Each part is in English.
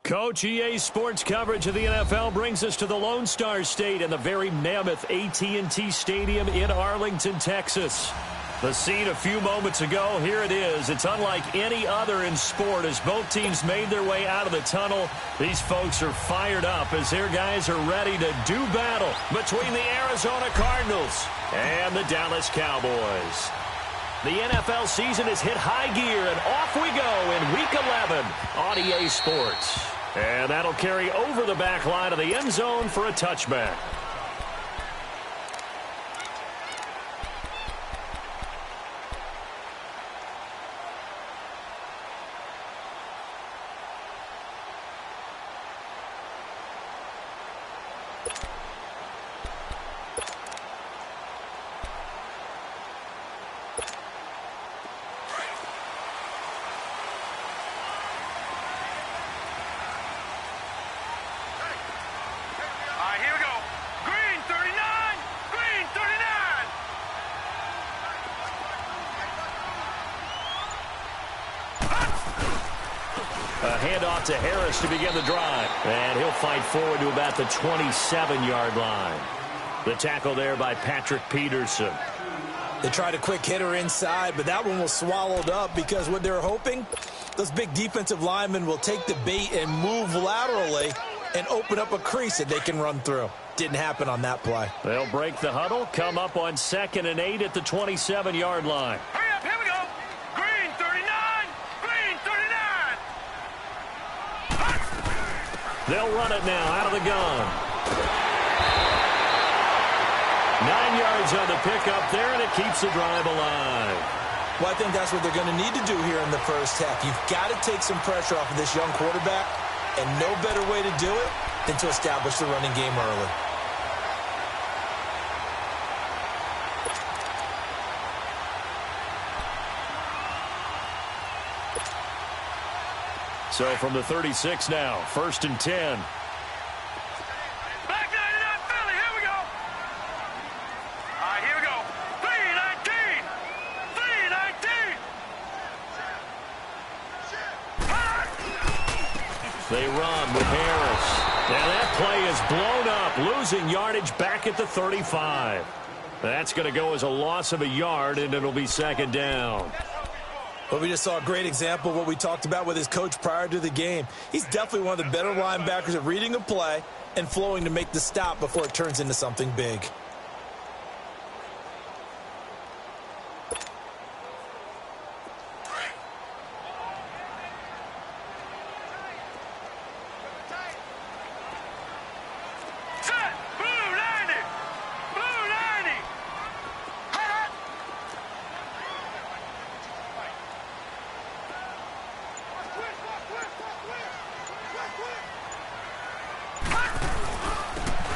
Coach, EA Sports coverage of the NFL brings us to the Lone Star State in the very mammoth AT&T Stadium in Arlington, Texas. The scene a few moments ago, here it is. It's unlike any other in sport as both teams made their way out of the tunnel. These folks are fired up as their guys are ready to do battle between the Arizona Cardinals and the Dallas Cowboys. The NFL season has hit high gear, and off we go in Week 11 on EA Sports. And that'll carry over the back line of the end zone for a touchback. Handoff to Harris to begin the drive. And he'll fight forward to about the 27-yard line. The tackle there by Patrick Peterson. They tried a quick hitter inside, but that one was swallowed up because what they're hoping, those big defensive linemen will take the bait and move laterally and open up a crease that they can run through. Didn't happen on that play. They'll break the huddle, come up on 2nd and 8 at the 27-yard line. They'll run it now out of the gun. 9 yards on the pickup there, and it keeps the drive alive. Well, I think that's what they're going to need to do here in the first half. You've got to take some pressure off of this young quarterback, and no better way to do it than to establish the running game early. So from the 36 now, 1st and 10. Back 99 Philly, here we go. All right, here we go. 3-19. 3-19. They run with Harris. Now that play is blown up, losing yardage back at the 35. That's going to go as a loss of a yard, and it'll be 2nd down. Well, we just saw a great example of what we talked about with his coach prior to the game. He's definitely one of the better linebackers at reading a play and flowing to make the stop before it turns into something big.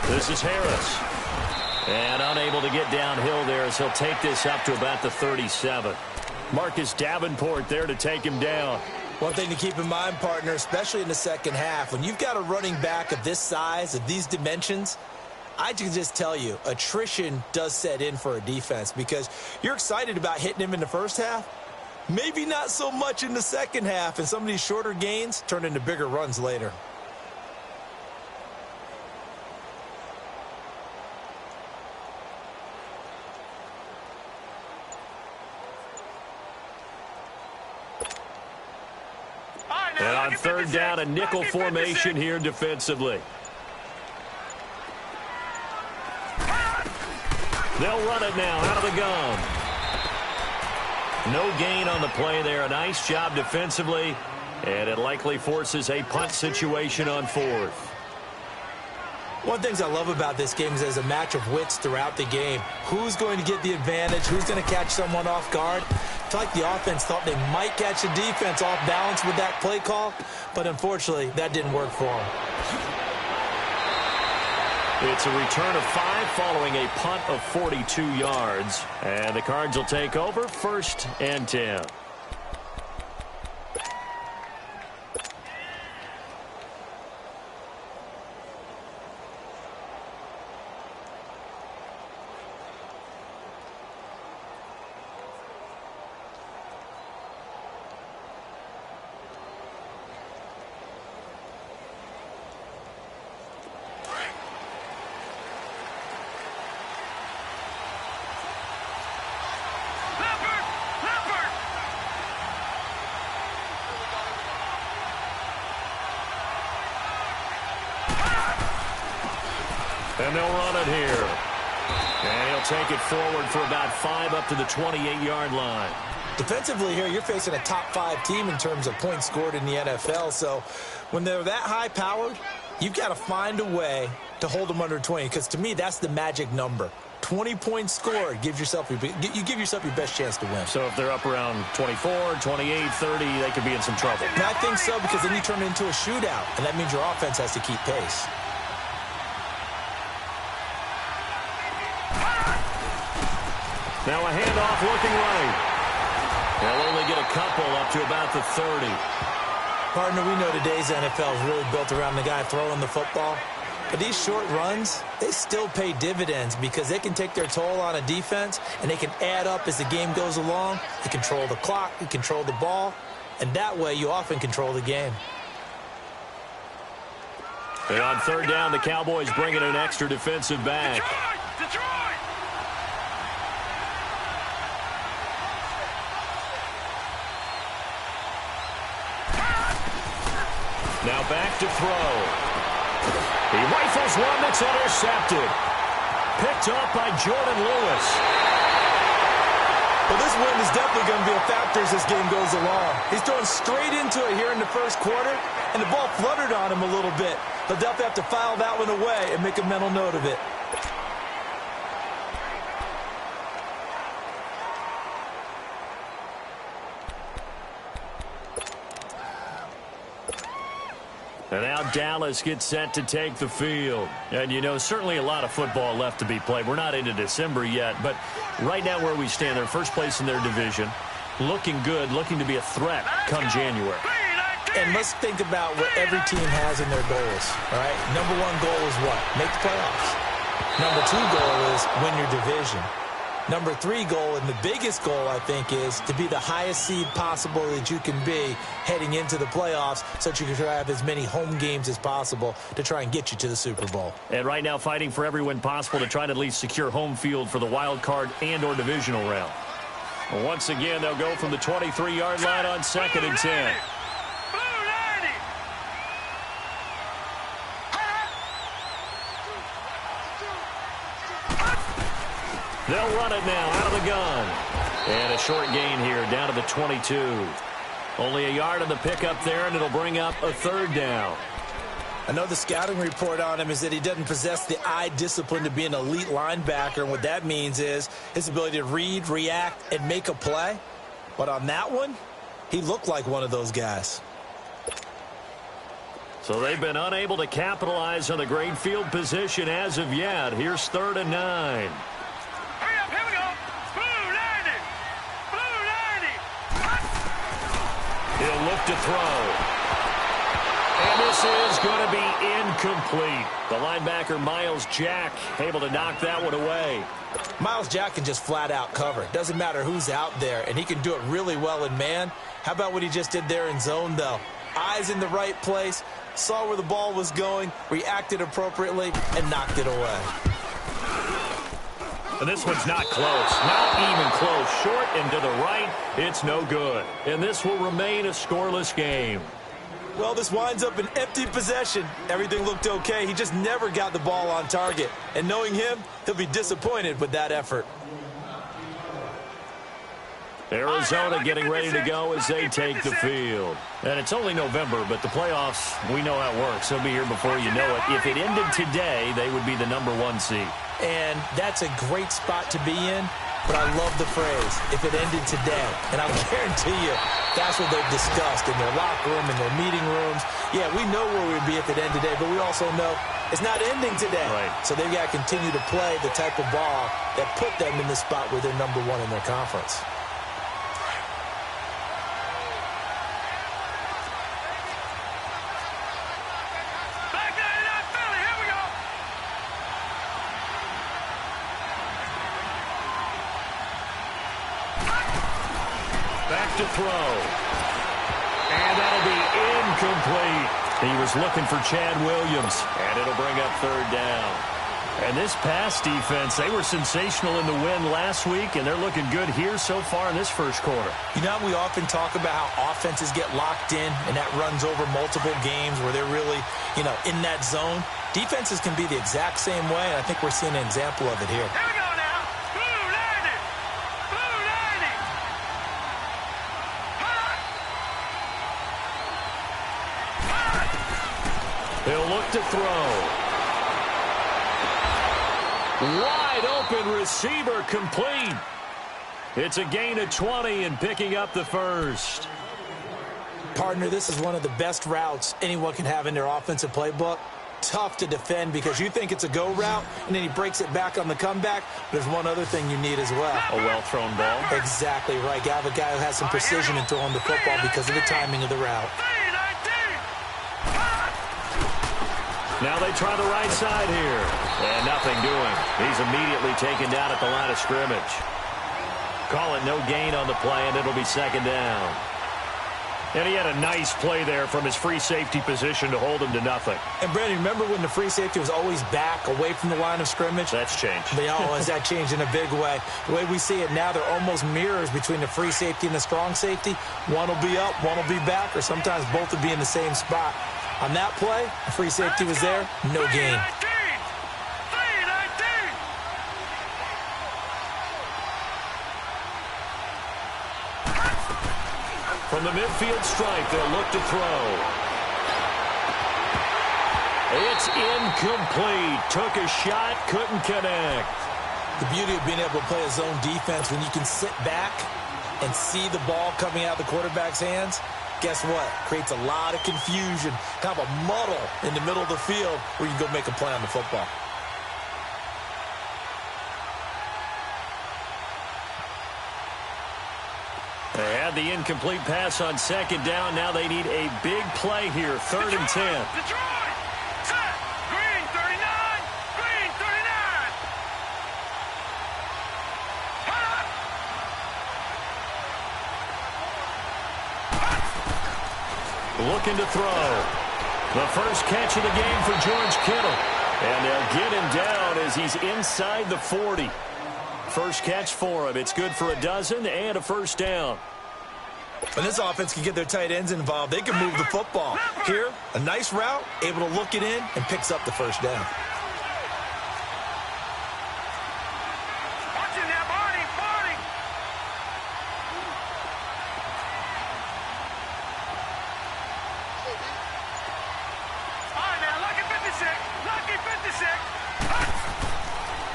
This is Harris. And unable to get downhill there as he'll take this up to about the 37. Marcus Davenport there to take him down. One thing to keep in mind, partner, especially in the second half, when you've got a running back of this size, of these dimensions, I can just tell you, attrition does set in for a defense because you're excited about hitting him in the first half. Maybe not so much in the second half, and some of these shorter gains turn into bigger runs later. And on 3rd down, a nickel formation here defensively. They'll run it now out of the gun. No gain on the play there. A nice job defensively. And it likely forces a punt situation on 4th. One of the things I love about this game is there's a match of wits throughout the game. Who's going to get the advantage? Who's going to catch someone off guard? I feel like the offense thought they might catch the defense off balance with that play call, but unfortunately, that didn't work for them. It's a return of 5 following a punt of 42 yards. And the Cards will take over 1st and 10. And they'll run it here. And he'll take it forward for about 5 up to the 28-yard line. Defensively here, you're facing a top 5 team in terms of points scored in the NFL. So when they're that high-powered, you've got to find a way to hold them under 20. Because to me, that's the magic number. 20 points scored, you give yourself your best chance to win. So if they're up around 24, 28, 30, they could be in some trouble. And I think so, because then you turn it into a shootout, and that means your offense has to keep pace. Now a handoff looking right. They'll only get a couple up to about the 30. Partner, we know today's NFL is really built around the guy throwing the football. But these short runs, they still pay dividends because they can take their toll on a defense, and they can add up as the game goes along. You control the clock, you control the ball, and that way you often control the game. And on third down, the Cowboys bring in an extra defensive back. Detroit! Now back to throw. He rifles one that's intercepted. Picked up by Jordan Lewis. Well, this win is definitely going to be a factor as this game goes along. He's throwing straight into it here in the first quarter, and the ball fluttered on him a little bit. He'll definitely have to file that one away and make a mental note of it. And now Dallas gets set to take the field. And, you know, certainly a lot of football left to be played. We're not into December yet, but right now where we stand, they're first place in their division. Looking good, looking to be a threat come January. And let's think about what every team has in their goals, all right? Number 1 goal is what? Make the playoffs. Number 2 goal is win your division. Number 3 goal, and the biggest goal, I think, is to be the highest seed possible that you can be heading into the playoffs so that you can try to have as many home games as possible to try and get you to the Super Bowl. And right now fighting for every win possible to try to at least secure home field for the wild card and or divisional round. Well, once again, they'll go from the 23-yard line on 2nd and 10. They'll run it now out of the gun. And a short gain here down to the 22. Only a yard on the pickup there, and it'll bring up a 3rd down. I know the scouting report on him is that he doesn't possess the eye discipline to be an elite linebacker. And what that means is his ability to read, react, and make a play. But on that one, he looked like one of those guys. So they've been unable to capitalize on the great field position as of yet. Here's 3rd and 9. He'll look to throw. And this is going to be incomplete. The linebacker, Miles Jack, able to knock that one away. Miles Jack can just flat out cover. Doesn't matter who's out there, and he can do it really well in man. How about what he just did there in zone, though? Eyes in the right place, saw where the ball was going, reacted appropriately, and knocked it away. And this one's not close. Not even close. Short and to the right. It's no good. And this will remain a scoreless game. Well, this winds up an empty possession. Everything looked okay. He just never got the ball on target. And knowing him, he'll be disappointed with that effort. Arizona getting ready to go as they take the field. And it's only November, but the playoffs, we know how it works. They'll be here before you know it. If it ended today, they would be the number 1 seed. And that's a great spot to be in, but I love the phrase, if it ended today. And I'll guarantee you, that's what they've discussed in their locker room, in their meeting rooms. Yeah, we know where we'd be if it ended today, but we also know it's not ending today. Right. So they've got to continue to play the type of ball that put them in the spot where they're number 1 in their conference. To throw. And that'll be incomplete. He was looking for Chad Williams. And it'll bring up 3rd down. And this pass defense, they were sensational in the win last week, and they're looking good here so far in this first quarter. You know, we often talk about how offenses get locked in, and that runs over multiple games where they're really, in that zone. Defenses can be the exact same way, and I think we're seeing an example of it here. Here we go now. Blue 90. Blue 90. He'll look to throw. Wide open receiver complete. It's a gain of 20 and picking up the first. Partner, this is one of the best routes anyone can have in their offensive playbook. Tough to defend because you think it's a go route, and then he breaks it back on the comeback. There's one other thing you need as well. A well-thrown ball. Exactly right. You have a guy who has some precision in throwing the football because of the timing of the route. Now they try the right side here. And nothing doing. He's immediately taken down at the line of scrimmage. Call it no gain on the play, and it'll be second down. And he had a nice play there from his free safety position to hold him to nothing. And, Brandon, remember when the free safety was always back away from the line of scrimmage? That's changed. That changed in a big way. The way we see it now, they're almost mirrors between the free safety and the strong safety. One will be up, one will be back, or sometimes both will be in the same spot. On that play, the free safety was there, no gain. From the midfield stripe, they'll look to throw. It's incomplete. Took a shot, couldn't connect. The beauty of being able to play a zone defense when you can sit back and see the ball coming out of the quarterback's hands, guess what? Creates a lot of confusion, kind of a muddle in the middle of the field where you can go make a play on the football. They had the incomplete pass on second down. Now they need a big play here, 3rd and 10. Detroit! Set! Green 39! Green 39! Looking to throw. The first catch of the game for George Kittle. And they'll get him down as he's inside the 40. First catch for him. It's good for a dozen and a first down. When this offense can get their tight ends involved, they can move the football. Here, a nice route, able to look it in, and picks up the first down. Watch it now, Barney! Barney! All right, now, lucky 56! Lucky 56!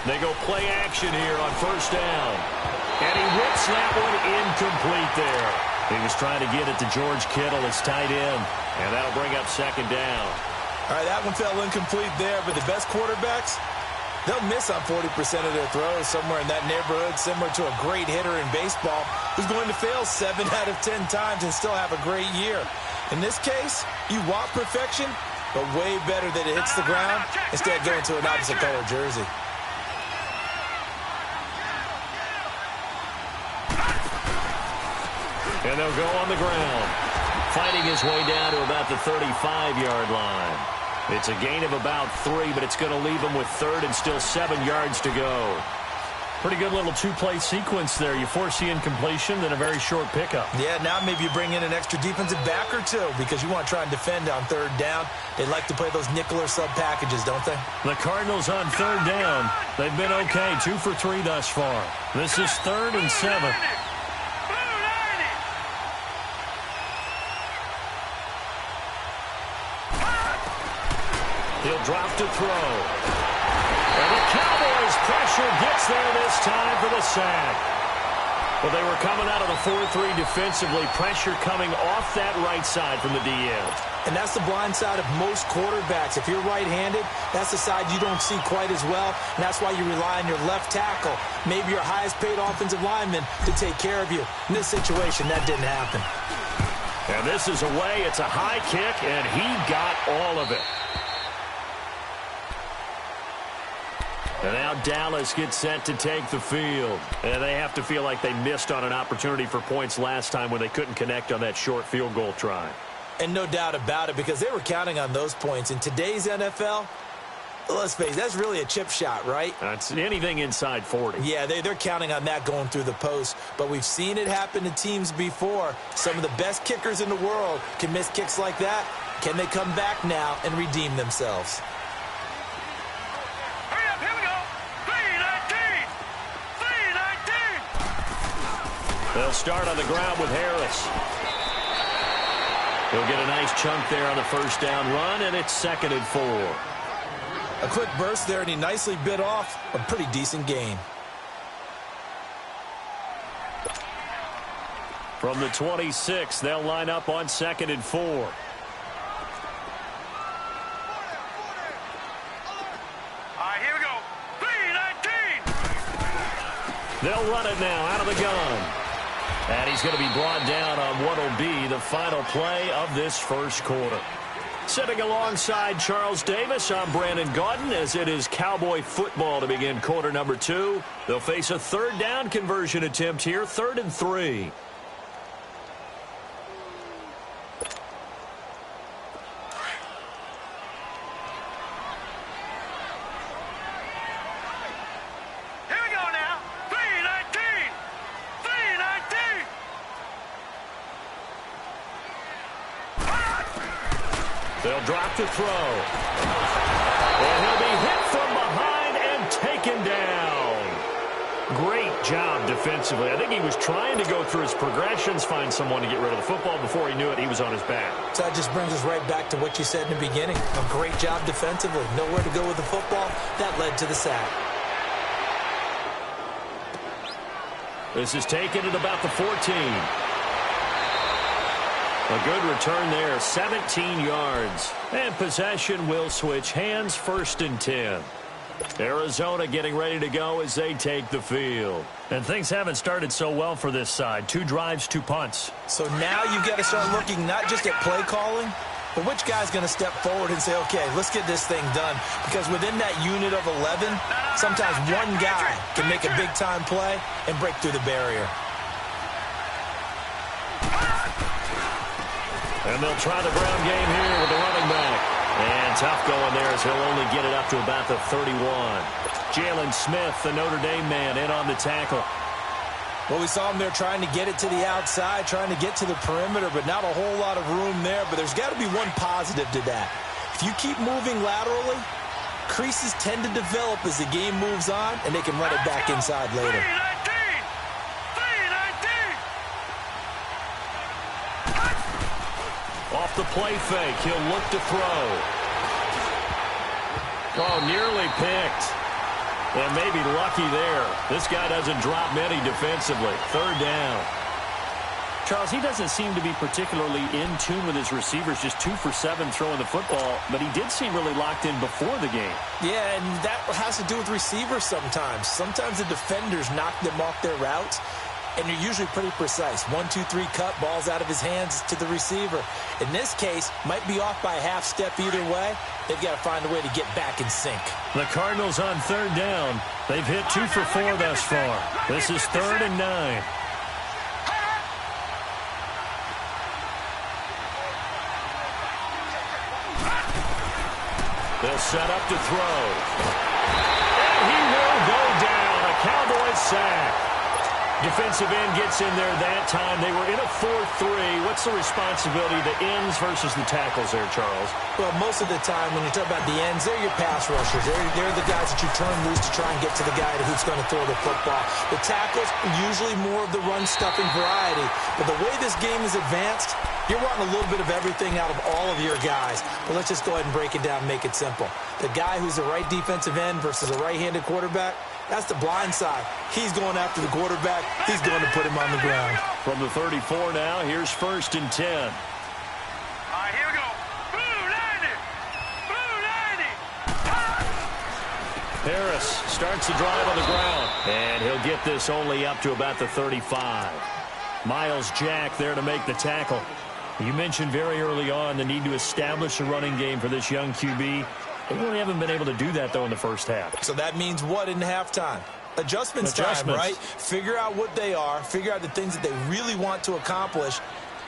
They go play action here on first down. And he whips that one incomplete there. He was trying to get it to George Kittle, his tight end. And that'll bring up second down. All right, that one fell incomplete there, but the best quarterbacks, they'll miss on 40% of their throws, somewhere in that neighborhood, similar to a great hitter in baseball who's going to fail 7 out of 10 times and still have a great year. In this case, you want perfection, but way better that it hits the ground instead of going to an opposite color jersey. And they'll go on the ground, fighting his way down to about the 35-yard line. It's a gain of about 3, but it's going to leave him with 3rd and still 7 yards to go. Pretty good little two-play sequence there. You force the incompletion, then a very short pickup. Yeah, now maybe you bring in an extra defensive back or two because you want to try and defend on 3rd down. They like to play those nickel or sub packages, don't they? The Cardinals on 3rd down. They've been okay, 2 for 3 thus far. This is 3rd and 7. He'll drop to throw. And the Cowboys pressure gets there this time for the sack. Well, they were coming out of the 4-3 defensively. Pressure coming off that right side from the DN. And that's the blind side of most quarterbacks. If you're right-handed, that's the side you don't see quite as well. And that's why you rely on your left tackle, maybe your highest-paid offensive lineman, to take care of you. In this situation, that didn't happen. And this is away. It's a high kick, and he got all of it. And now Dallas gets set to take the field. And they have to feel like they missed on an opportunity for points last time when they couldn't connect on that short field goal try. And no doubt about it, because they were counting on those points. In today's NFL, Let's face it, that's really a chip shot, right? That's anything inside 40. Yeah, they're counting on that going through the post. But we've seen it happen to teams before. Some of the best kickers in the world can miss kicks like that. Can they come back now and redeem themselves? Hurry up, here we go. 3-19. 3-19. They'll start on the ground with Harris. He'll get a nice chunk there on the first down run, and it's 2nd and 4. A quick burst there, and he nicely bit off a pretty decent gain. From the 26, they'll line up on 2nd and 4. All right, here we go. 3-19. They'll run it now out of the gun. And he's going to be brought down on what will be the final play of this first quarter. Sitting alongside Charles Davis, I'm Brandon Gaudin, as it is Cowboy football to begin quarter number 2. They'll face a 3rd down conversion attempt here, 3rd and 3. They'll drop to throw. And he'll be hit from behind and taken down. Great job defensively. I think he was trying to go through his progressions, find someone to get rid of the football. Before he knew it, he was on his back. So that just brings us right back to what you said in the beginning. A great job defensively. Nowhere to go with the football. That led to the sack. This is taken at about the 14. A good return there, 17 yards. And possession will switch hands, 1st and 10. Arizona getting ready to go as they take the field. And things haven't started so well for this side. 2 drives, 2 punts. So now you've got to start looking not just at play calling, but which guy's going to step forward and say, okay, let's get this thing done. Because within that unit of 11, sometimes one guy can make a big-time play and break through the barrier. And they'll try the ground game here with the running back. And tough going there as he'll only get it up to about the 31. Jalen Smith, the Notre Dame man, in on the tackle. Well, we saw him there trying to get it to the outside, trying to get to the perimeter, but not a whole lot of room there. But there's got to be one positive to that. If you keep moving laterally, creases tend to develop as the game moves on, and they can run it back inside later. Off the play fake, he'll look to throw. Oh, nearly picked. And maybe lucky there. This guy doesn't drop many defensively. 3rd down. Charles, he doesn't seem to be particularly in tune with his receivers, just 2 for 7 throwing the football, but he did seem really locked in before the game. Yeah, and that has to do with receivers sometimes. Sometimes the defenders knock them off their routes, and they're usually pretty precise. 1, 2, 3 cut, balls out of his hands to the receiver. In this case, might be off by a half step either way. They've got to find a way to get back in sync. The Cardinals on 3rd down. They've hit 2 for 4 thus far. This is 3rd and 9. They'll set up to throw. And he will go down. A Cowboys sack. Defensive end gets in there that time. They were in a 4-3. What's the responsibility of the ends versus the tackles there, Charles? Well, most of the time when you talk about the ends, they're your pass rushers. They're the guys that you turn loose to try and get to the guy who's going to throw the football. The tackles, usually more of the run-stuffing variety. But the way this game is advanced, you're wanting a little bit of everything out of all of your guys. But let's just go ahead and break it down and make it simple. The guy who's the right defensive end versus a right-handed quarterback, that's the blind side. He's going after the quarterback. He's going to put him on the ground. From the 34 now, here's 1st and 10. All right, here we go. Blue 90. Blue 90. Harris starts the drive on the ground. And he'll get this only up to about the 35. Miles Jack there to make the tackle. You mentioned very early on the need to establish a running game for this young QB. They really haven't been able to do that, though, in the first half. So that means what in halftime? Adjustments time, right? Figure out what they are. Figure out the things that they really want to accomplish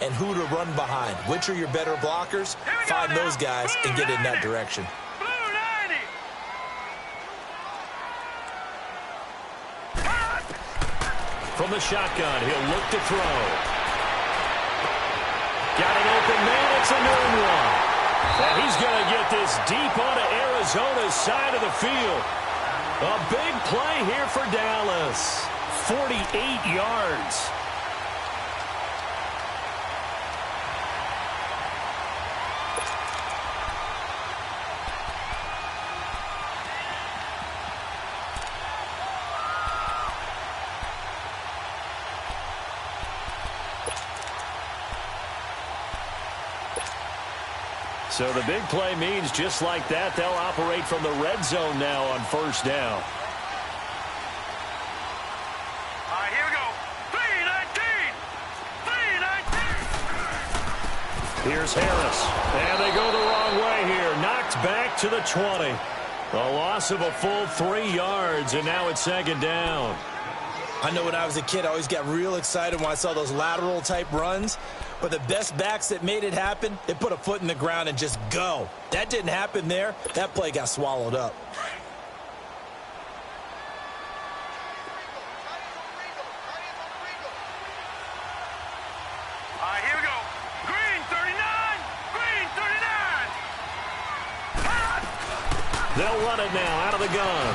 and who to run behind. Which are your better blockers? Find those guys and get in that direction. Blue 90. From the shotgun, he'll look to throw. Got an open man. It's a noon one. And he's going to get this deep onto Arizona's side of the field. A big play here for Dallas. 48 yards. So the big play means just like that, they'll operate from the red zone now on first down. All right, here we go. 3-19. 3-19. Here's Harris. And they go the wrong way here. Knocked back to the 20. A loss of a full 3 yards, and now it's second down. I know when I was a kid, I always got real excited when I saw those lateral-type runs. But the best backs that made it happen, they put a foot in the ground and just go. That didn't happen there. That play got swallowed up. All right, here we go. Green 39. Green 39. They'll run it now out of the gun.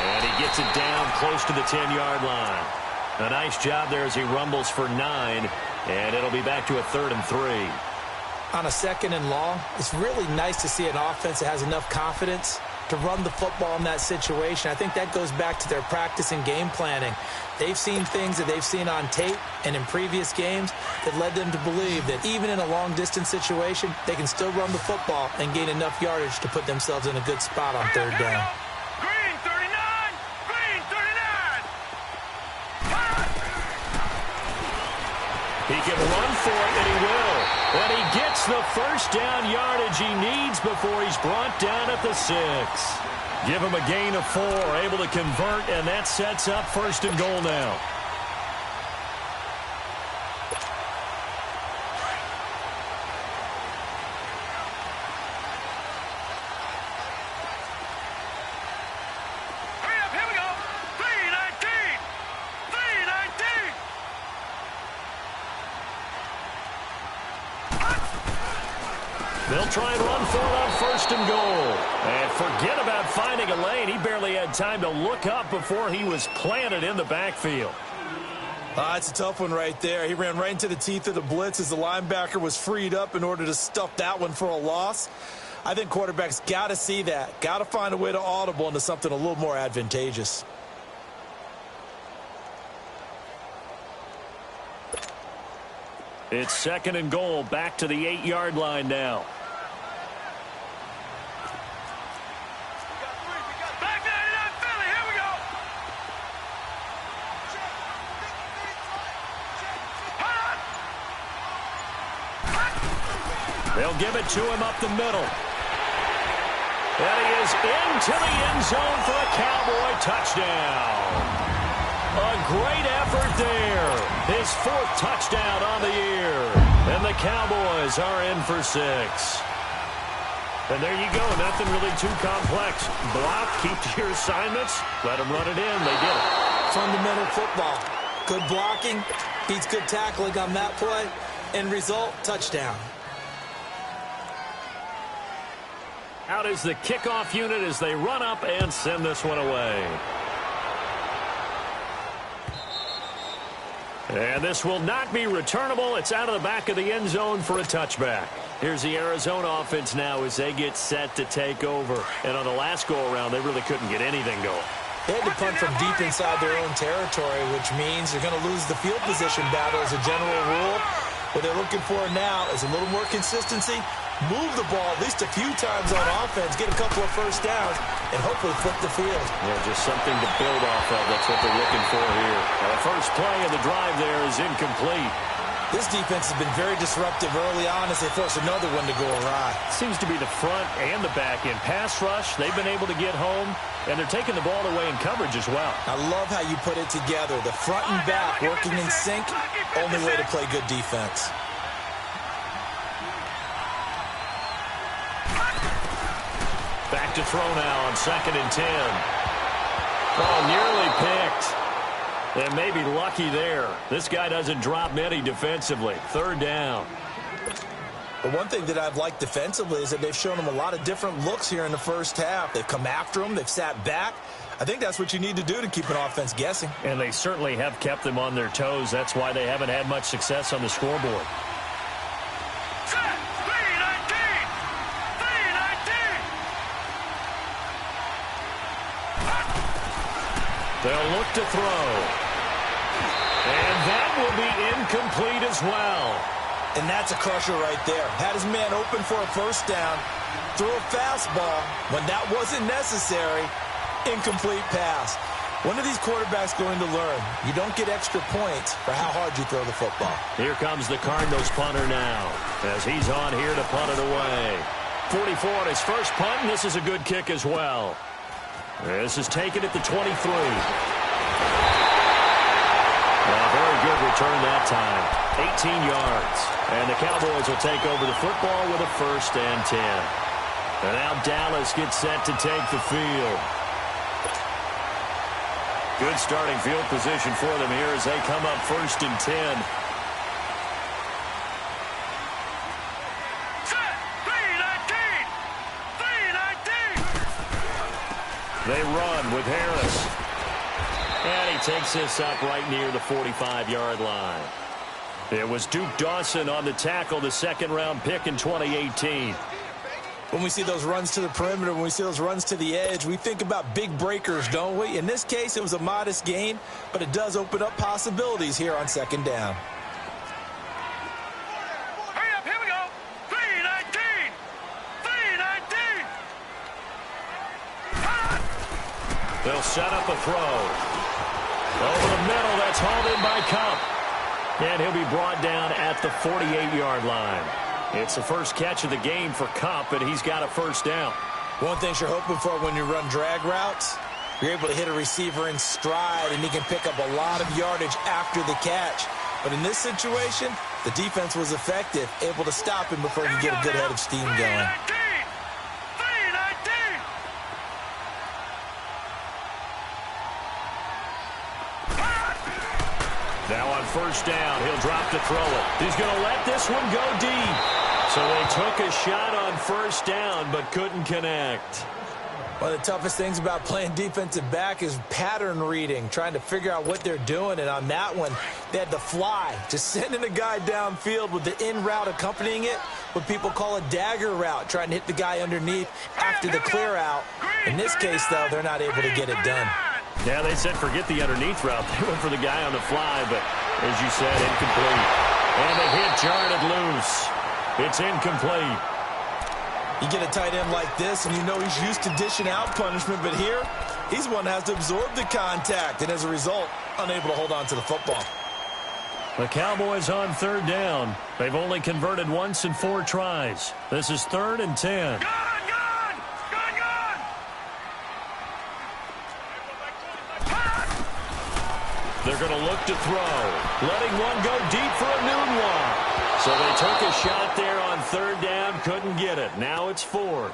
And he gets it down close to the 10-yard line. A nice job there as he rumbles for 9. And it'll be back to a 3rd and 3. On a 2nd and long, it's really nice to see an offense that has enough confidence to run the football in that situation. I think that goes back to their practice and game planning. They've seen things that they've seen on tape and in previous games that led them to believe that even in a long-distance situation, they can still run the football and gain enough yardage to put themselves in a good spot on 3rd down. Green 39. Green 39. He can run for it, and he will. And he gets the first down yardage he needs before he's brought down at the 6. Give him a gain of 4, able to convert, and that sets up 1st and goal now. Hurry up, here we go. 3-19. 3-19. They'll try and run for it on 1st and goal. And forget about finding a lane. He barely had time to look up before he was planted in the backfield. It's a tough one right there. He ran right into the teeth of the blitz as the linebacker was freed up in order to stuff that one for a loss. I think quarterbacks got to see that. Got to find a way to audible into something a little more advantageous. It's 2nd and goal, back to the 8-yard line now. Back 99 Philly, here we go. They'll give it to him up the middle. And he is into the end zone for a Cowboy touchdown. A great effort there. His 4th touchdown on the year. And the Cowboys are in for 6. And there you go. Nothing really too complex. Block, keep to your assignments, let them run it in. They did it. Fundamental football. Good blocking, beats good tackling on that play. End result, touchdown. Out is the kickoff unit as they run up and send this one away. And this will not be returnable. It's out of the back of the end zone for a touchback. Here's the Arizona offense now as they get set to take over. And on the last go-around, they really couldn't get anything going. They had to punt from deep inside their own territory, which means they're going to lose the field position battle as a general rule. What they're looking for now is a little more consistency, move the ball at least a few times on offense, get a couple of first downs, and hopefully flip the field. Yeah, just something to build off of. That's what they're looking for here. Now, the first play of the drive there is incomplete. This defense has been very disruptive early on as they force another one to go awry. Seems to be the front and the back end. Pass rush, they've been able to get home, and they're taking the ball away in coverage as well. I love how you put it together. The front and back working in sync, only way to play good defense. Back to throw now on 2nd and 10. Oh, nearly picked. And maybe lucky there. This guy doesn't drop many defensively. Third down. But one thing that I've liked defensively is that they've shown him a lot of different looks here in the first half. They've come after him. They've sat back. I think that's what you need to do to keep an offense guessing. And they certainly have kept them on their toes. That's why they haven't had much success on the scoreboard. They'll look to throw. And that will be incomplete as well. And that's a crusher right there. Had his man open for a first down. Threw a fastball when that wasn't necessary. Incomplete pass. When are these quarterbacks going to learn? You don't get extra points for how hard you throw the football. Here comes the Cardinals punter now as he's on here to punt it away. 44 on his first punt, and this is a good kick as well. This is taken at the 23. Very good return that time. 18 yards. And the Cowboys will take over the football with a 1st and 10. And now Dallas gets set to take the field. Good starting field position for them here as they come up 1st and 10. They run with Harris. And he takes this up right near the 45-yard line. It was Duke Dawson on the tackle, the 2nd-round pick in 2018. When we see those runs to the perimeter, when we see those runs to the edge, we think about big breakers, don't we? In this case, it was a modest gain, but it does open up possibilities here on 2nd down. Hurry up, here we go. 3-19. 3-19. They'll set up a throw. Over the middle, that's hauled in by Cup. And he'll be brought down at the 48-yard line. It's the first catch of the game for Cup, and he's got a 1st down. One thing you're hoping for when you run drag routes, you're able to hit a receiver in stride, and he can pick up a lot of yardage after the catch. But in this situation, the defense was effective, able to stop him before he could get a good head of steam going. Now on 1st down, he'll drop to throw it. He's going to let this one go deep. So they took a shot on 1st down, but couldn't connect. One of the toughest things about playing defensive back is pattern reading, trying to figure out what they're doing. And on that one, they had to fly, just sending a guy downfield with the in route accompanying it, what people call a dagger route, trying to hit the guy underneath after the clear out. In this case, though, they're not able to get it done. Yeah, they said forget the underneath route. They went for the guy on the fly, but as you said, incomplete. And the hit jarred it loose. It's incomplete. You get a tight end like this, and you know he's used to dishing out punishment, but here, he's one that has to absorb the contact, and as a result, unable to hold on to the football. The Cowboys on 3rd down. They've only converted once in 4 tries. This is 3rd and 10. They're going to look to throw. Letting one go deep for a noon one. So they took a shot there on 3rd down, couldn't get it. Now it's 4th.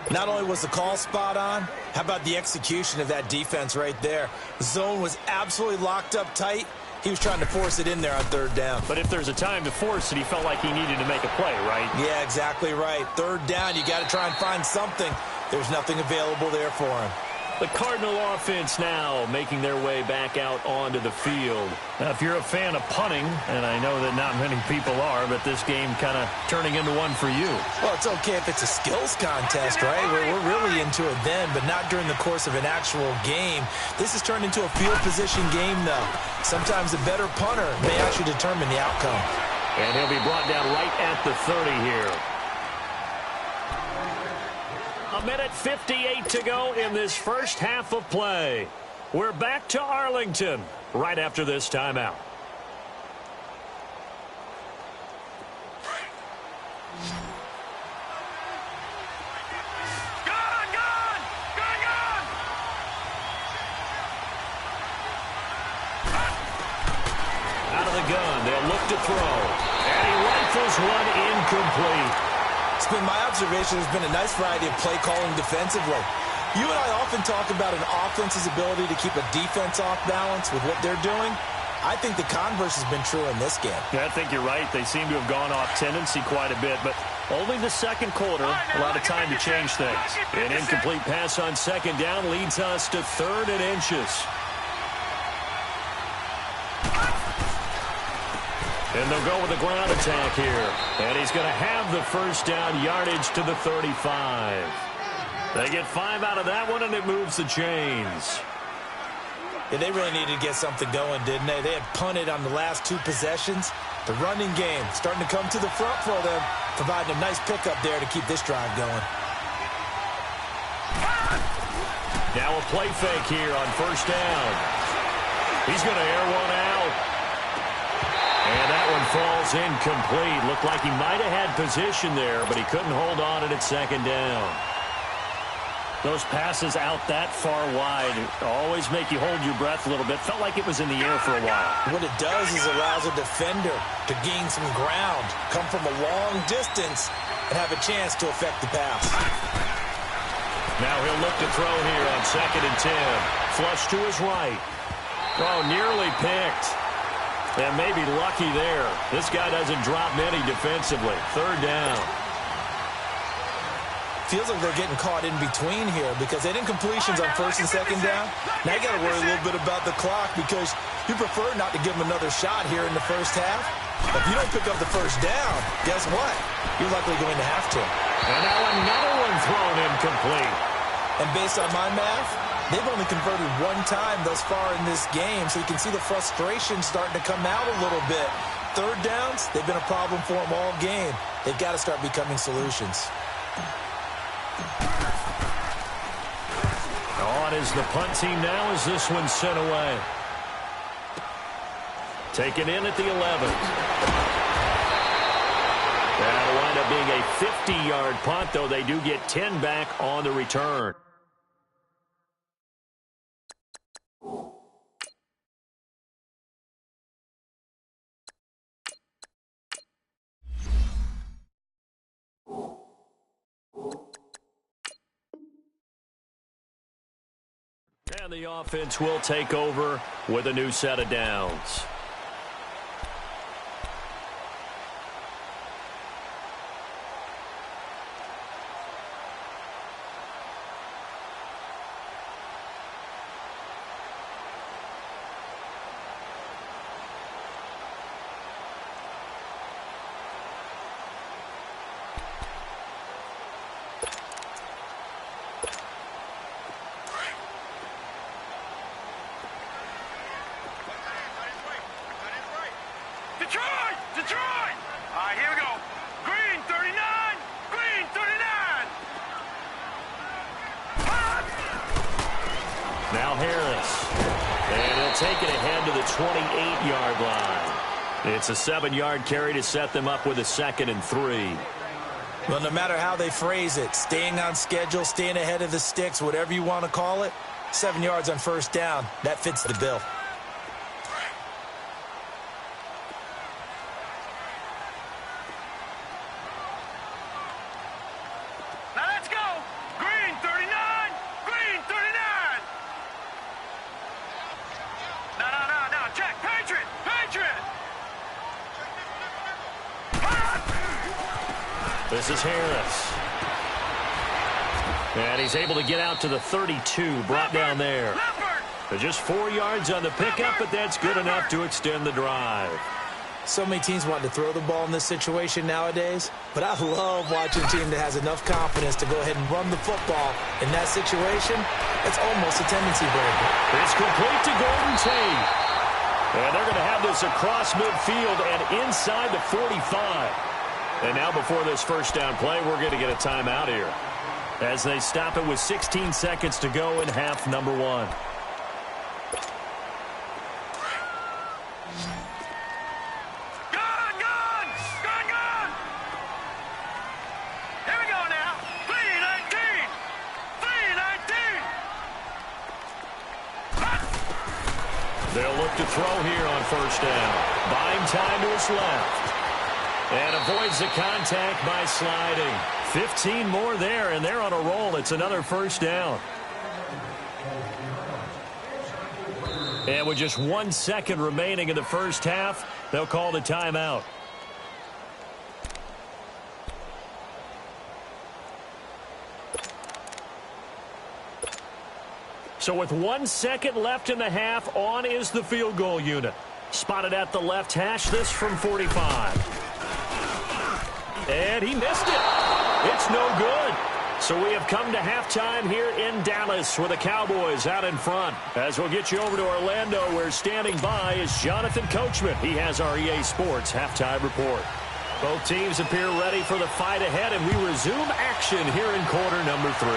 Not only was the call spot on, how about the execution of that defense right there? The zone was absolutely locked up tight. He was trying to force it in there on 3rd down. But if there's a time to force it, he felt like he needed to make a play, right? Yeah, exactly right. 3rd down, you got to try and find something. There's nothing available there for him. The Cardinal offense now making their way back out onto the field. Now, if you're a fan of punting, and I know that not many people are, but this game kind of turning into one for you. Well, it's okay if it's a skills contest, right? We're really into it then, but not during the course of an actual game. This has turned into a field position game, though. Sometimes a better punter may actually determine the outcome. And he'll be brought down right at the 30 here. A minute 58 to go in this first half of play. We're back to Arlington right after this timeout. Out of the gun, they'll look to throw. And he rifles one incomplete. It's been my observation there's been a nice variety of play calling defensively. You and I often talk about an offense's ability to keep a defense off balance with what they're doing. I think the converse has been true in this game. Yeah, I think you're right. They seem to have gone off tendency quite a bit, but only the second quarter, a lot of time to change things. An incomplete pass on second down leads us to 3rd and inches. And they'll go with a ground attack here. And he's going to have the first down yardage to the 35. They get 5 out of that one, and it moves the chains. Yeah, they really needed to get something going, didn't they? They had punted on the last 2 possessions. The running game starting to come to the front for them, providing a nice pickup there to keep this drive going. Now a play fake here on first down. He's going to air one out. And that one falls incomplete. Looked like he might have had position there, but he couldn't hold on at second down. Those passes out that far wide always make you hold your breath a little bit. Felt like it was in the air for a while. What it does is allows a defender to gain some ground, come from a long distance, and have a chance to affect the pass. Now he'll look to throw here on 2nd and 10. Flush to his right. Oh, nearly picked. And maybe lucky there. This guy doesn't drop many defensively. 3rd down. Feels like they're getting caught in between here because they didn't completions on 1st and 2nd down. Now you got to worry a little bit about the clock because you prefer not to give them another shot here in the first half. If you don't pick up the first down, guess what? You're likely going to have to. And now another one thrown incomplete. And based on my math, they've only converted 1 time thus far in this game, so you can see the frustration starting to come out a little bit. 3rd downs, they've been a problem for them all game. They've got to start becoming solutions. On is the punt team now as this one's sent away. Taken in at the 11th. That'll wind up being a 50-yard punt, though they do get 10 back on the return. And the offense will take over with a new set of downs. Detroit! All right, here we go. Green 39, green 39. Now Harris. And he'll take it ahead to the 28-yard line. It's a 7-yard carry to set them up with a 2nd and 3. Well, no matter how they phrase it, staying on schedule, staying ahead of the sticks, whatever you want to call it, 7 yards on first down, that fits the bill. This is Harris. And he's able to get out to the 32, brought down there. Just 4 yards on the pickup, but that's good enough to extend the drive. So many teams want to throw the ball in this situation nowadays, but I love watching a team that has enough confidence to go ahead and run the football. In that situation, it's almost a tendency breaker. It's complete to Golden Tate. And they're going to have this across midfield and inside the 45. And now before this first down play, we're going to get a timeout here as they stop it with 16 seconds to go in half number 1. Here we go now. 3-19. 3-19. They'll look to throw here on first down. Buying time to his left. And avoids the contact by sliding. 15 more there, and they're on a roll. It's another first down. And with just 1 second remaining in the first half, they'll call the timeout. So with 1 second left in the half, on is the field goal unit. Spotted at the left hash, this from 45. And he missed it. It's no good. So we have come to halftime here in Dallas with the Cowboys out in front. As we'll get you over to Orlando, where standing by is Jonathan Coachman. He has our EA Sports halftime report. Both teams appear ready for the fight ahead, and we resume action here in quarter number 3.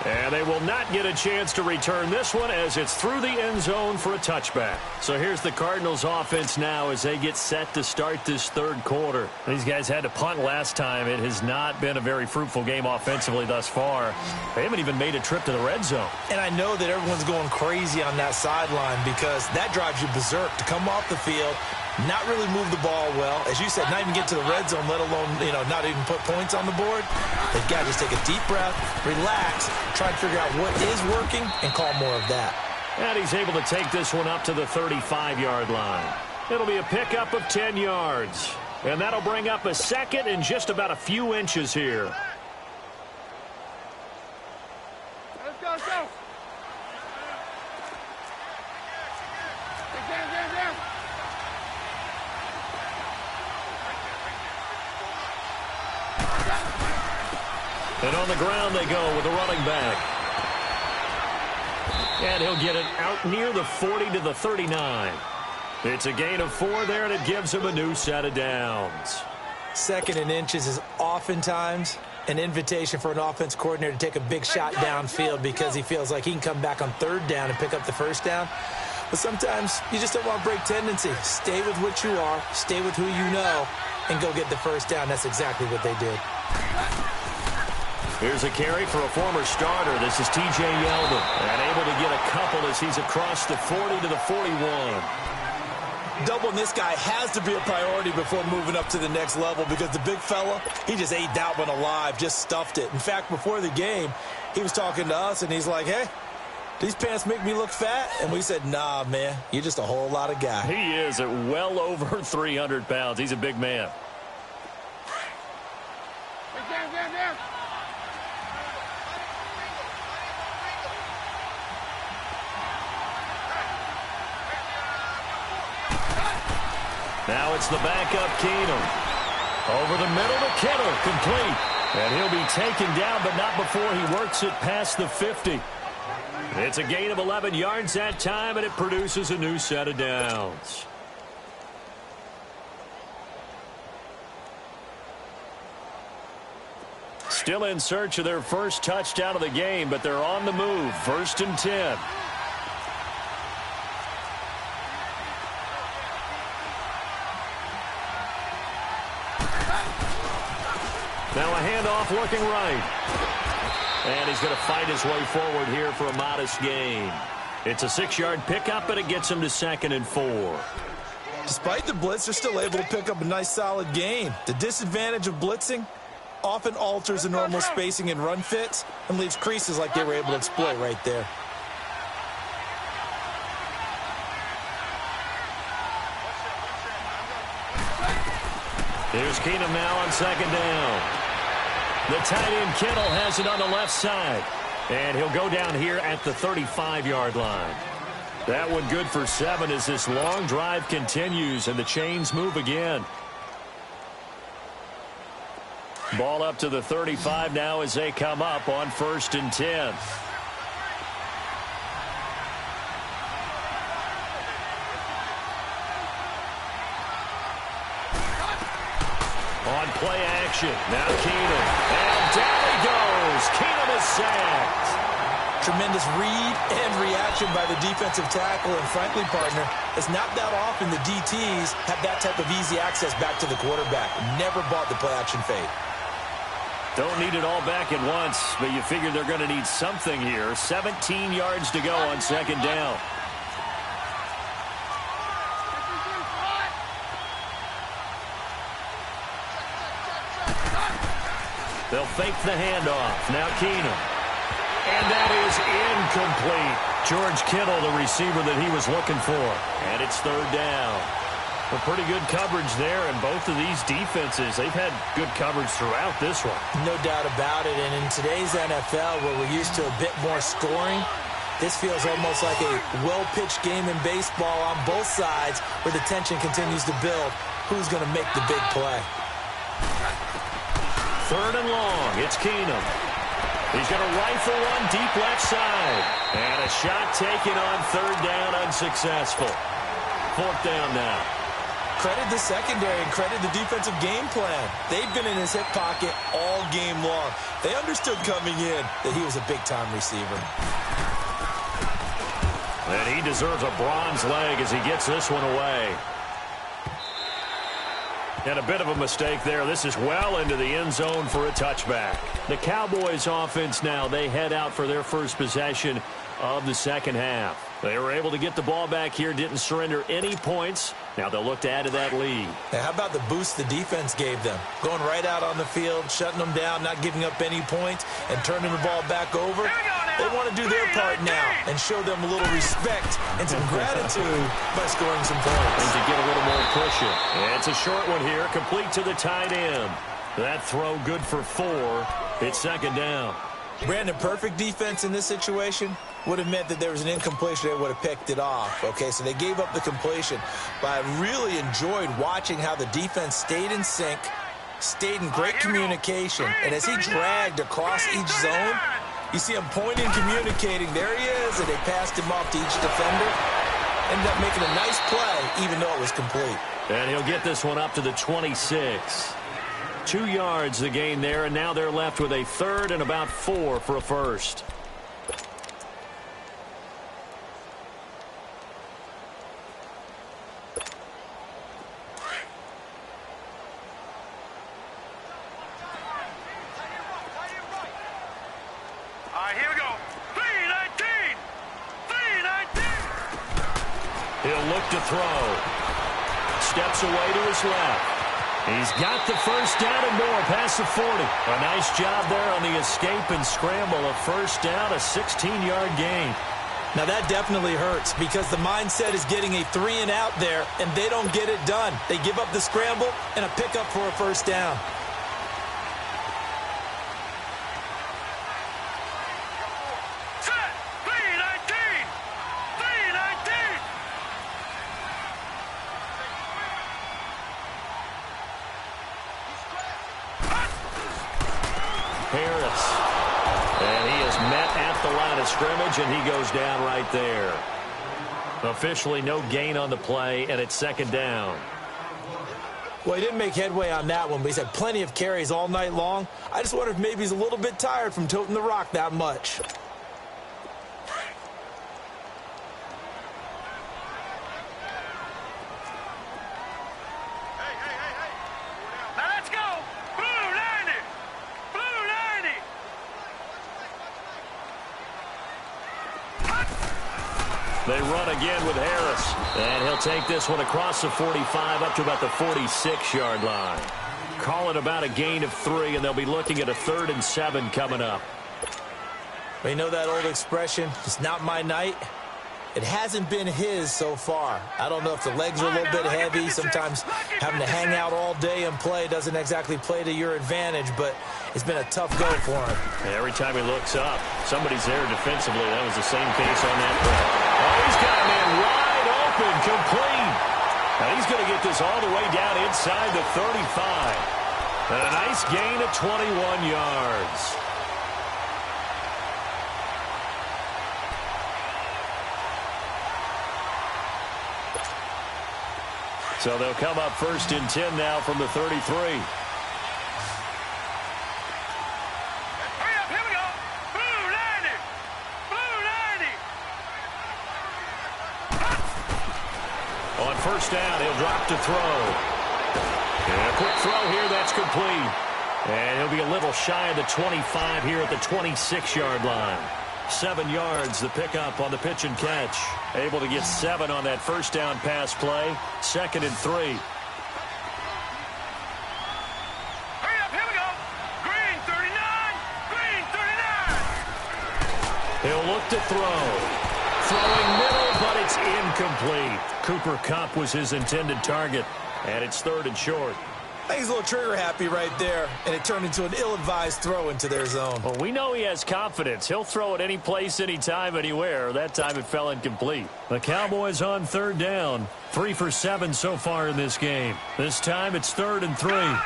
And they will not get a chance to return this one as it's through the end zone for a touchback. So here's the Cardinals offense now as they get set to start this third quarter. These guys had to punt last time. It has not been a very fruitful game offensively thus far. They haven't even made a trip to the red zone. And I know that everyone's going crazy on that sideline because that drives you berserk to come off the field, not really move the ball well. As you said, not even get to the red zone, let alone, not even put points on the board. They've got to just take a deep breath, relax, try to figure out what is working, and call more of that. And he's able to take this one up to the 35-yard line. It'll be a pickup of 10 yards. And that'll bring up a second and just about a few inches here. Let's go, let's go. Down. And on the ground they go with the running back. And he'll get it out near the 40 to the 39. It's a gain of 4 there, and it gives him a new set of downs. Second and inches is oftentimes an invitation for an offense coordinator to take a big shot downfield because he feels like he can come back on third down and pick up the first down. But sometimes you just don't want to break tendency. Stay with what you are, stay with who you know, and go get the first down. That's exactly what they did. Here's a carry for a former starter. This is T.J. Yeldon. And able to get a couple as he's across the 40 to the 41. Doubling this guy has to be a priority before moving up to the next level because the big fella, he just ate that one alive, just stuffed it. In fact, before the game, he was talking to us, and he's like, hey, these pants make me look fat? And we said, nah, man, you're just a whole lot of guy. He is at well over 300 pounds. He's a big man. Down. Now it's the backup Keenum. Over the middle to Kittle, complete. And he'll be taken down, but not before he works it past the 50. It's a gain of 11 yards that time, and it produces a new set of downs. Still in search of their first touchdown of the game, but they're on the move. 1st and 10. Now a handoff looking right. And he's going to fight his way forward here for a modest gain. It's a 6-yard pickup, but it gets him to 2nd and 4. Despite the blitz, they're still able to pick up a nice solid gain. The disadvantage of blitzing often alters the normal spacing and run fits and leaves creases like they were able to exploit right there. Here's Keenum now on 2nd down. The tight end Kittle has it on the left side. And he'll go down here at the 35-yard line. That one good for 7 as this long drive continues and the chains move again. Ball up to the 35 now as they come up on 1st and 10. On play action. Now Keenum. And down he goes. Keenum is sacked. Tremendous read and reaction by the defensive tackle. And frankly, partner, it's not that often the DTs have that type of easy access back to the quarterback. Never bought the play action fade. Don't need it all back at once, but you figure they're going to need something here. 17 yards to go on 2nd down. They'll fake the handoff. Now Keenum. And that is incomplete. George Kittle, the receiver that he was looking for. And it's third down. A pretty good coverage there, and both of these defenses, they've had good coverage throughout this one. No doubt about it, and in today's NFL, where we're used to a bit more scoring, this feels almost like a well-pitched game in baseball on both sides, where the tension continues to build. Who's going to make the big play? Third and long, it's Keenum. He's going to rifle one deep left side. And a shot taken on third down, unsuccessful. Fourth down now. Credit the secondary and credit the defensive game plan. They've been in his hip pocket all game long. They understood coming in that he was a big-time receiver. And he deserves a bronze leg as he gets this one away. And a bit of a mistake there. This is well into the end zone for a touchback. The Cowboys offense now, they head out for their first possession of the second half. They were able to get the ball back here, didn't surrender any points. Now they'll look to add to that lead. Now, how about the boost the defense gave them? Going right out on the field, shutting them down, not giving up any points, and turning the ball back over. They want to do their part now and show them a little respect and some gratitude by scoring some points. And to get a little more pushing. It's a short one here, complete to the tight end. That throw good for 4. It's second down. Brandon, perfect defense in this situation would have meant that there was an incompletion. They would have picked it off. Okay, so they gave up the completion. But I really enjoyed watching how the defense stayed in sync, stayed in great communication. And as he dragged across each zone, you see him pointing, communicating. There he is, and they passed him off to each defender. Ended up making a nice play, even though it was complete. And he'll get this one up to the 26. 2 yards the gain there, and now they're left with a third and about 4 for a first. All right, here we go. 3-19. 3-19. He'll look to throw. Steps away to his left. He's got the first down and more past the 40. A nice job there on the escape and scramble. A first down, a 16-yard gain. Now that definitely hurts because the mindset is getting a 3-and-out there, and they don't get it done. They give up the scramble and a pickup for a first down. Set. 3-19. 3-19. Harris. And he is met at the line of scrimmage, and he goes down right there. Officially no gain on the play, and it's second down. Well, he didn't make headway on that one, but he's had plenty of carries all night long. I just wonder if maybe he's a little bit tired from toting the rock that much. Now let's go. Blue 90. Blue 90. They run again with Harris. And he'll take this one across the 45 up to about the 46-yard line. Call it about a gain of 3, and they'll be looking at a 3rd and 7 coming up. Well, you know that old expression, it's not my night? It hasn't been his so far. I don't know if the legs are a little bit heavy. Sometimes having to hang out all day and play doesn't exactly play to your advantage, but it's been a tough go for him. Every time he looks up, somebody's there defensively. That was the same case on that play. Oh, he's got a man wide open, complete. Now he's going to get this all the way down inside the 35. And a nice gain of 21 yards. So they'll come up 1st and 10 now from the 33. Hurry up, here we go. Blue 90. Blue 90. On first down, he'll drop to throw. And a quick throw here, that's complete. And he'll be a little shy of the 25 here at the 26-yard line. 7 yards, the pickup on the pitch and catch. Able to get 7 on that first down pass play. 2nd and 3. Hurry up, here we go. Green 39. Green 39. He'll look to throw. throwing middle, but it's incomplete. Cooper Kupp was his intended target, and it's 3rd and short. I think he's a little trigger happy right there, and it turned into an ill-advised throw into their zone. Well, we know he has confidence. He'll throw it any place, anytime, anywhere. That time it fell incomplete. The Cowboys on 3rd down. 3 for 7 so far in this game. This time it's 3rd and 3. Gone!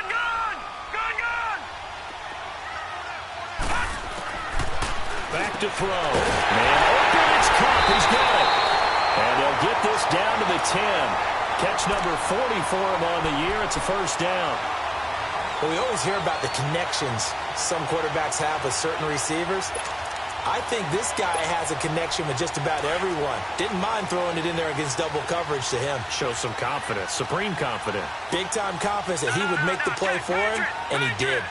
Back to throw. Man open, it's Kupp. He's got it. And they'll get this down to the 10. Catch number 40 for him on the year. It's a 1st down. Well, we always hear about the connections some quarterbacks have with certain receivers. I think this guy has a connection with just about everyone. Didn't mind throwing it in there against double coverage to him. Shows some confidence, supreme confidence. Big-time confidence that he would make the play for him, and he did.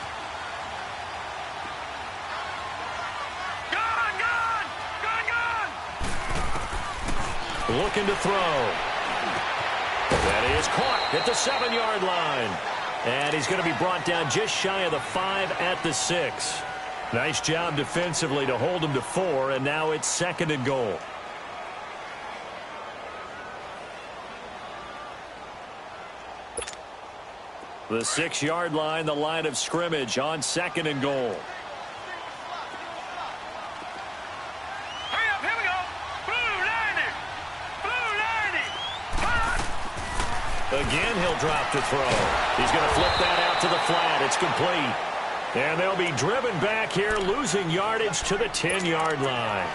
Looking to throw. That is caught at the 7-yard line. And he's going to be brought down just shy of the 5 at the 6. Nice job defensively to hold him to 4, and now it's 2nd and goal. The 6-yard line, the line of scrimmage on 2nd and goal. Again, he'll drop to throw. He's going to flip that out to the flat. It's complete. And they'll be driven back here, losing yardage to the 10-yard line.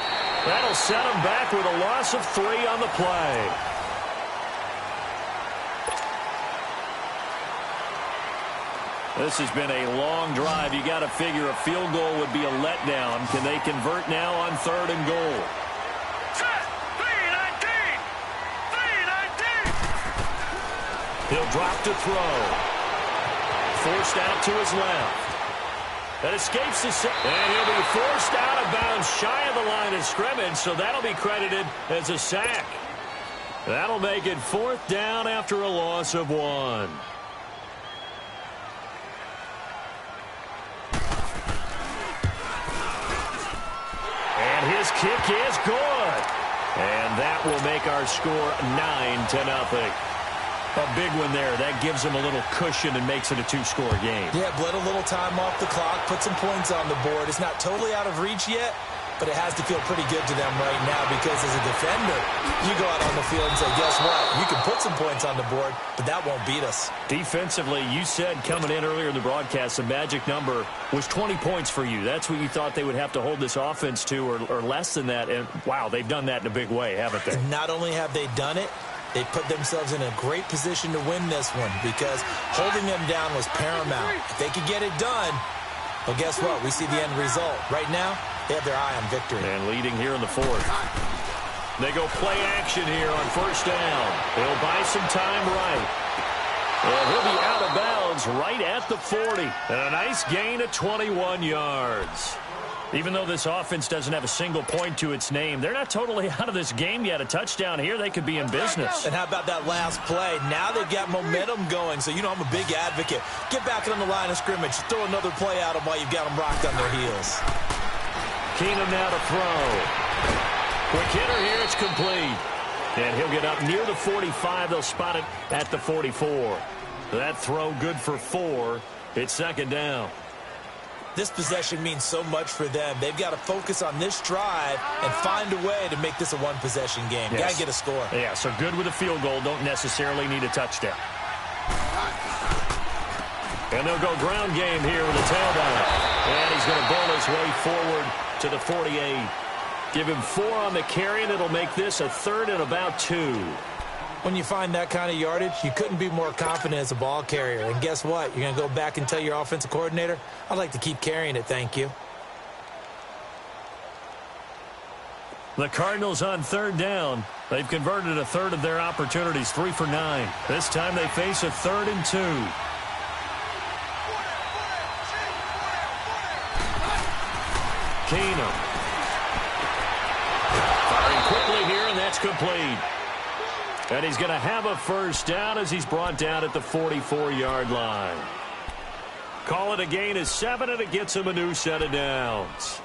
That'll set them back with a loss of 3 on the play. This has been a long drive. You got to figure a field goal would be a letdown. Can they convert now on 3rd and goal? He'll drop to throw. Forced out to his left. That escapes the set. And he'll be forced out of bounds shy of the line of scrimmage, so that'll be credited as a sack. That'll make it 4th down after a loss of 1. And his kick is good. And that will make our score 9-0. A big one there. That gives them a little cushion and makes it a 2-score game. Yeah, bled a little time off the clock, put some points on the board. It's not totally out of reach yet, but it has to feel pretty good to them right now because as a defender, you go out on the field and say, guess what? You can put some points on the board, but that won't beat us. Defensively, you said coming in earlier in the broadcast, the magic number was 20 points for you. That's what you thought they would have to hold this offense to or less than that. And, wow, they've done that in a big way, haven't they? And not only have they done it, they put themselves in a great position to win this one because holding them down was paramount. If they could get it done, well, guess what? We see the end result. Right now, they have their eye on victory. And leading here in the 4th. They go play action here on 1st down. They'll buy some time right. And he'll be out of bounds right at the 40. And a nice gain of 21 yards. Even though this offense doesn't have a single point to its name, they're not totally out of this game yet. A touchdown here, they could be in business. And how about that last play? Now they've got momentum going, so you know I'm a big advocate. Get back on the line of scrimmage. Throw another play at them while you've got them rocked on their heels. Keenum now to throw. Quick hitter here, it's complete. And he'll get up near the 45. They'll spot it at the 44. That throw good for 4. It's 2nd down. This possession means so much for them. They've got to focus on this drive and find a way to make this a one-possession game. Yes. Got to get a score. Yeah, so good with a field goal. Don't necessarily need a touchdown. And they'll go ground game here with a tailback. And he's going to bowl his way forward to the 48. Give him 4 on the carry, and it'll make this a 3rd and about 2. When you find that kind of yardage, you couldn't be more confident as a ball carrier. And guess what? You're going to go back and tell your offensive coordinator, I'd like to keep carrying it, thank you. The Cardinals on 3rd down. They've converted a 1/3 of their opportunities, 3 for 9. This time they face a 3rd and 2. Keenum. Firing quickly here, and that's complete. And he's going to have a 1st down as he's brought down at the 44-yard line. Call it a gain of 7, and it gets him a new set of downs.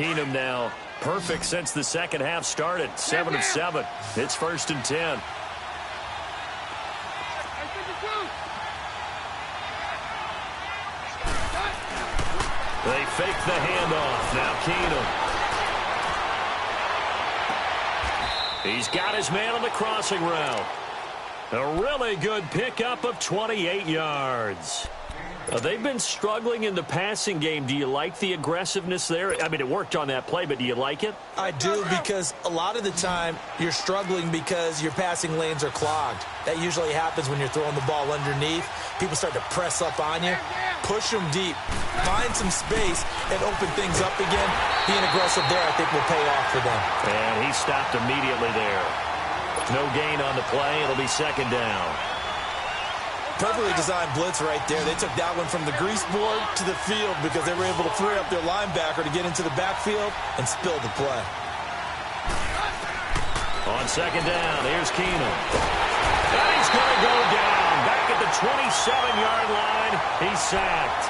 Keenum now perfect since the second half started. 7 of 7. It's 1st and 10. They fake the handoff. Now Keenum. He's got his man on the crossing route. A really good pickup of 28 yards. They've been struggling in the passing game. Do you like the aggressiveness there? I mean, it worked on that play, but do you like it? I do, because a lot of the time you're struggling because your passing lanes are clogged. That usually happens when you're throwing the ball underneath. People start to press up on you. Push them deep. Find some space and open things up again. Being aggressive there, I think, will pay off for them. And he stopped immediately there. No gain on the play. It'll be 2nd down. Perfectly designed blitz right there. They took that one from the grease board to the field because they were able to free up their linebacker to get into the backfield and spill the play. On 2nd down, here's Keenum. And he's going to go down. Back at the 27-yard line. He's sacked.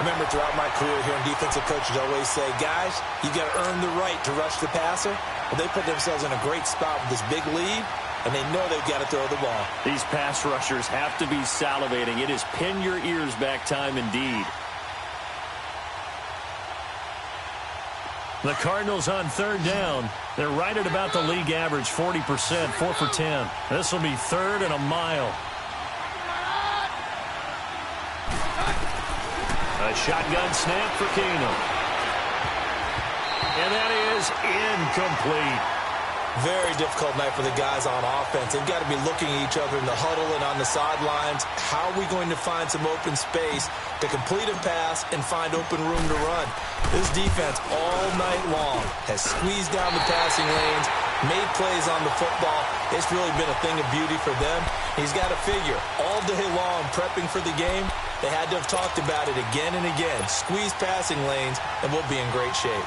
Remember, throughout my career here, defensive coaches always say, guys, you got to earn the right to rush the passer. Well, they put themselves in a great spot with this big lead, and they know they've got to throw the ball. These pass rushers have to be salivating. It is pin your ears back time indeed. The Cardinals on 3rd down. They're right at about the league average, 40%, 4 for 10. This will be 3rd and a mile. A shotgun snap for Keenum. And that is incomplete. Very difficult night for the guys on offense. They've got to be looking at each other in the huddle and on the sidelines. How are we going to find some open space to complete a pass and find open room to run? This defense all night long has squeezed down the passing lanes, made plays on the football. It's really been a thing of beauty for them. He's got to figure all day long prepping for the game. They had to have talked about it again and again. Squeeze passing lanes, and we'll be in great shape.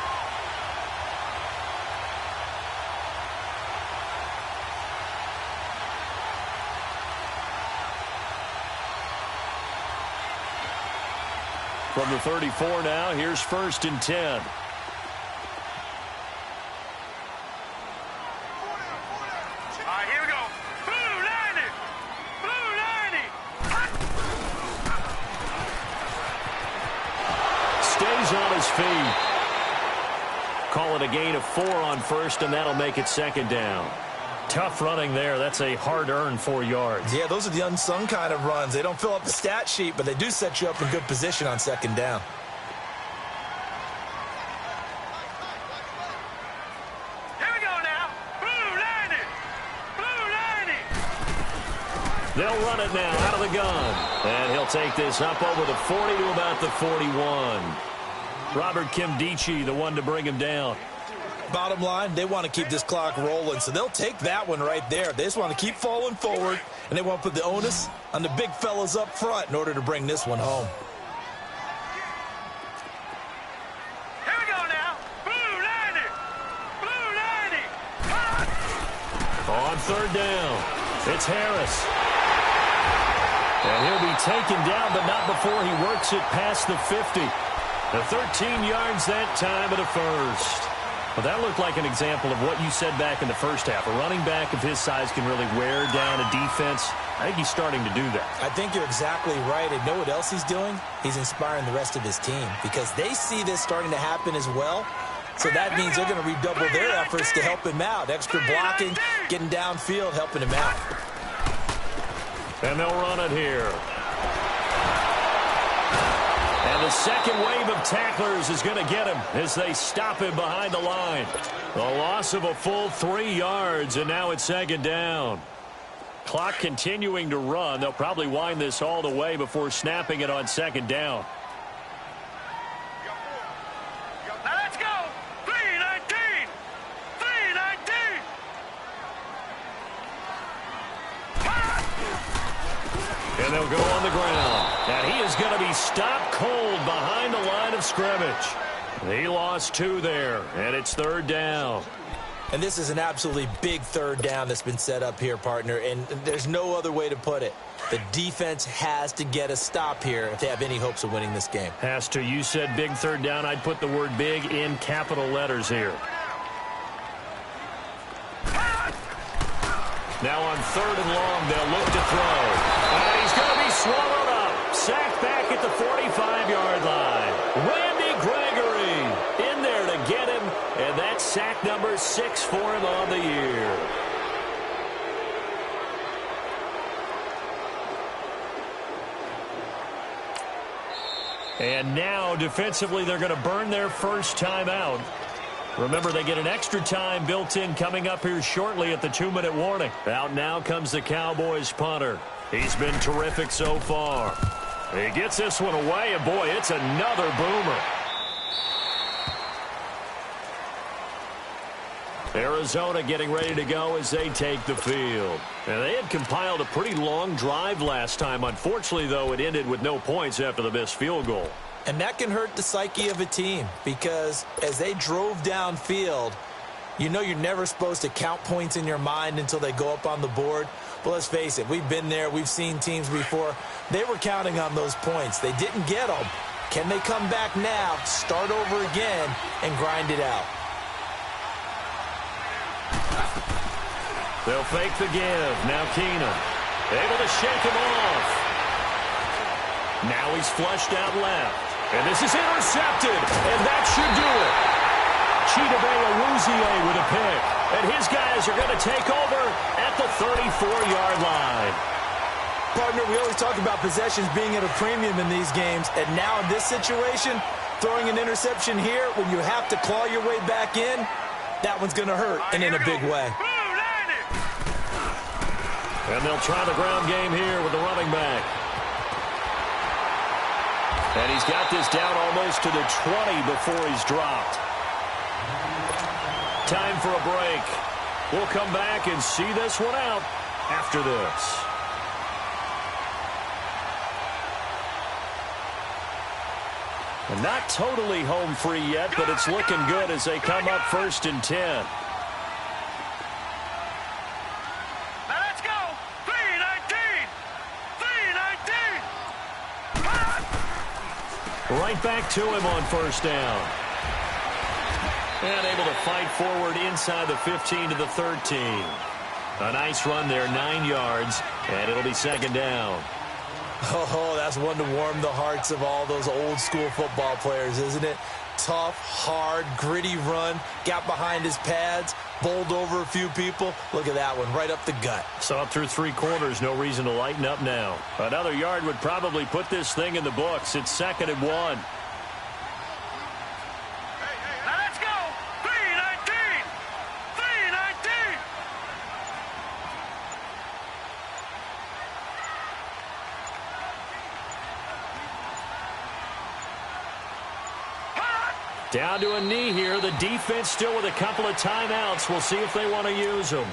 From the 34 now, here's 1st and 10. Here we go. Blue 90. Blue 90. Stays on his feet. Call it a gain of 4 on 1st, and that'll make it 2nd down. Tough running there. That's a hard-earned 4 yards. Yeah, those are the unsung kind of runs. They don't fill up the stat sheet, but they do set you up in good position on 2nd down. Here we go now. Blue 90. Blue 90. They'll run it now out of the gun. And he'll take this up over the 40 to about the 41. Robert Kimdichie, the one to bring him down. Bottom line, they want to keep this clock rolling, so they'll take that one right there. They just want to keep falling forward, and they want to put the onus on the big fellas up front in order to bring this one home. Here we go now. Blue 90. Blue 90. On 3rd down, it's Harris. And he'll be taken down, but not before he works it past the 50. The 13 yards that time at a 1st. Well, that looked like an example of what you said back in the first half. A running back of his size can really wear down a defense. I think he's starting to do that. I think you're exactly right. And know what else he's doing? He's inspiring the rest of his team because they see this starting to happen as well. So that means they're going to redouble their efforts to help him out. Extra blocking, getting downfield, helping him out. And they'll run it here. And the second wave of tacklers is going to get him as they stop him behind the line. The loss of a full 3 yards, and now it's 2nd down. Clock continuing to run. They'll probably wind this all the way before snapping it on 2nd down. Now let's go. 319. 319. And they'll go on the ground. And he is going to be stopped cold behind the line of scrimmage. He lost 2 there, and it's 3rd down. And this is an absolutely big third down that's been set up here, partner, and there's no other way to put it. The defense has to get a stop here if they have any hopes of winning this game. Has to. You said big third down. I'd put the word big in capital letters here. Now on 3rd and long, they'll look to throw. And he's going to be swallowed up. Sacked back at the 45-yard line. Randy Gregory in there to get him, and that's sack number 6 for him on the year. And now, defensively, they're going to burn their first timeout. Remember, they get an extra time built in coming up here shortly at the 2-minute warning. Out now comes the Cowboys punter. He's been terrific so far. He gets this one away, and boy, it's another boomer. Arizona getting ready to go as they take the field. And they had compiled a pretty long drive last time. Unfortunately, though, it ended with no points after the missed field goal. And that can hurt the psyche of a team because as they drove downfield, you know you're never supposed to count points in your mind until they go up on the board. But let's face it, we've been there. We've seen teams before. They were counting on those points. They didn't get them. Can they come back now, start over again, and grind it out? They'll fake the give. Now Keenum able to shake him off. Now he's flushed out left. And this is intercepted. And that should do it. Chidobe with a pick. And his guys are going to take over at the 34-yard line. Partner, we always talk about possessions being at a premium in these games. And now in this situation, throwing an interception here when you have to claw your way back in, that one's going to hurt, and in a big way. And they'll try the ground game here with the running back. And he's got this down almost to the 20 before he's dropped. Time for a break. We'll come back and see this one out after this. And not totally home free yet, but it's looking good as they come up 1st and 10. Right back to him on 1st down. And able to fight forward inside the 15 to the 13. A nice run there, 9 yards, and it'll be 2nd down. Oh, that's one to warm the hearts of all those old school football players, isn't it? Tough, hard, gritty run, got behind his pads, bowled over a few people. Look at that one, right up the gut. Saw it through 3 quarters, no reason to lighten up now. Another yard would probably put this thing in the books. It's 2nd and 1. Now let's go. 3-19. 3-19. Down to a knee here. The defense still with a couple of timeouts. We'll see if they want to use them.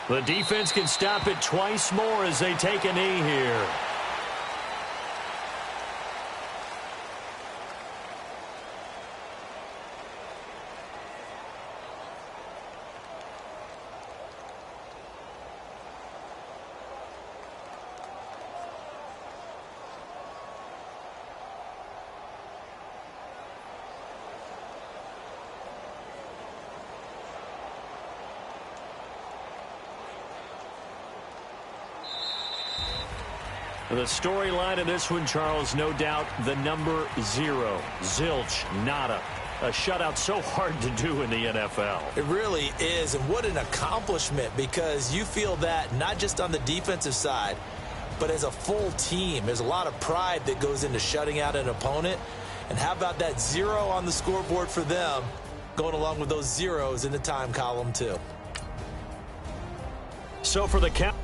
The defense can stop it twice more as they take a knee here. The storyline of this one, Charles, no doubt the number 0. Zilch, nada. A shutout so hard to do in the NFL. It really is, and what an accomplishment, because you feel that not just on the defensive side, but as a full team. There's a lot of pride that goes into shutting out an opponent. And how about that 0 on the scoreboard for them, going along with those zeros in the time column too. So for the count.